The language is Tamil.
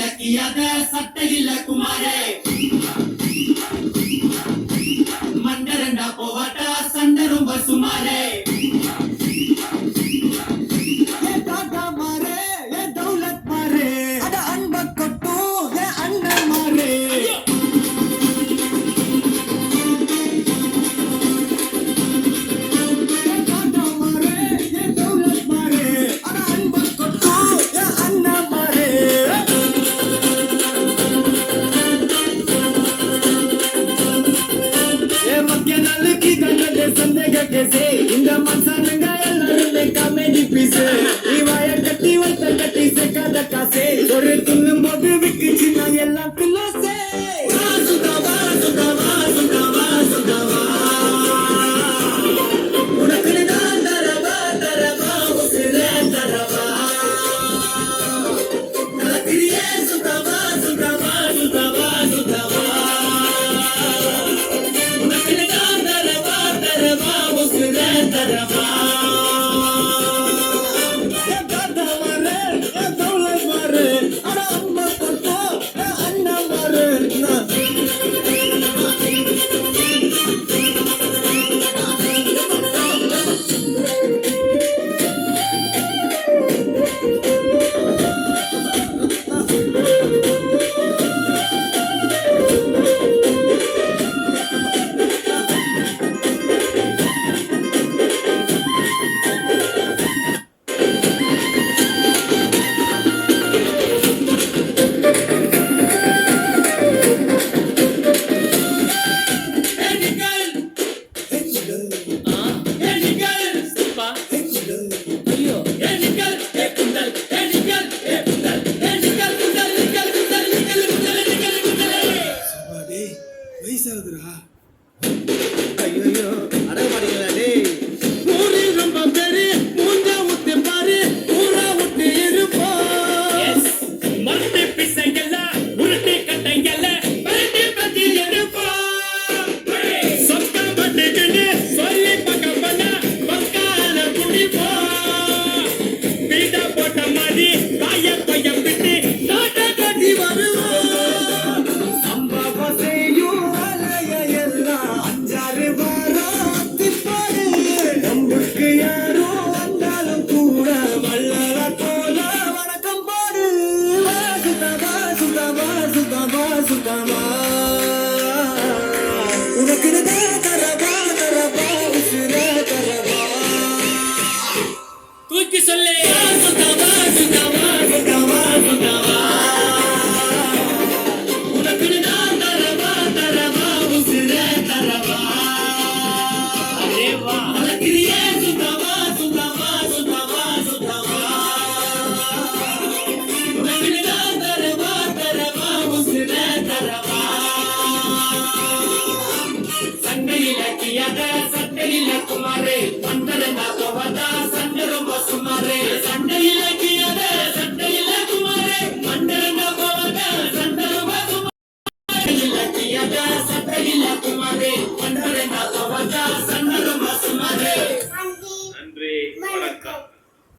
இலக்கியாத சட்டையில குமாரே மண்டரண்டா போவாட்டா சண்டை ரொம்ப சுமாரே இந்த மனுஷனுங்க எல்லாரும் காமெடி பீஸ் இவாய கட்டி வந்த கட்டி சேர்க்காத காசே ஒரு துண்ணும் போது விக்குச்சு நான் எல்லாம் பிள்ளோசே சுதாவா சுதாவா சுதாவா சுதாவா உனக்கு நான் தரவா தரவா உசுர தரவா கலக்கிறியே சுதாவா சுதாவா சுதாவா சுதாவா ஐயோ அடங்க மாட்டீங்களா டேய் ஊரில் ரொம்ப பேரு மூஞ்ச ஊத்தி பாரு ஊரா ஊத்தி இருப்பா எஸ் மரத்தை பிசைங்கல்ல உருட்டி கட்டைங்கல்ல பரட்டி பத்தி எடுப்பா சொக்க பட்டுக்கிட்டு சொல்லி பக்கம் பண்ண பக்கால குடிப்பா பீடா போட்ட மாதிரி காய பைய பிட்டு நாட்ட கட்டி வருவா தூக்கி சொல்லு சுதாவா சுதாவா சுதாவா சுதாவா உனக்கு நான் தரவா தரவா உசுர தரவா அரேவா அலக்கிரியே சுதாவா சுதாவா சுதாவா சுதாவா உனக்கு நான் தரவா தரவா உசுர தரவா சண்டை இலக்கியாத சட்டையில குமாரே மண்டரண்டா போவதா சண்டை ரொம்ப சுமாரே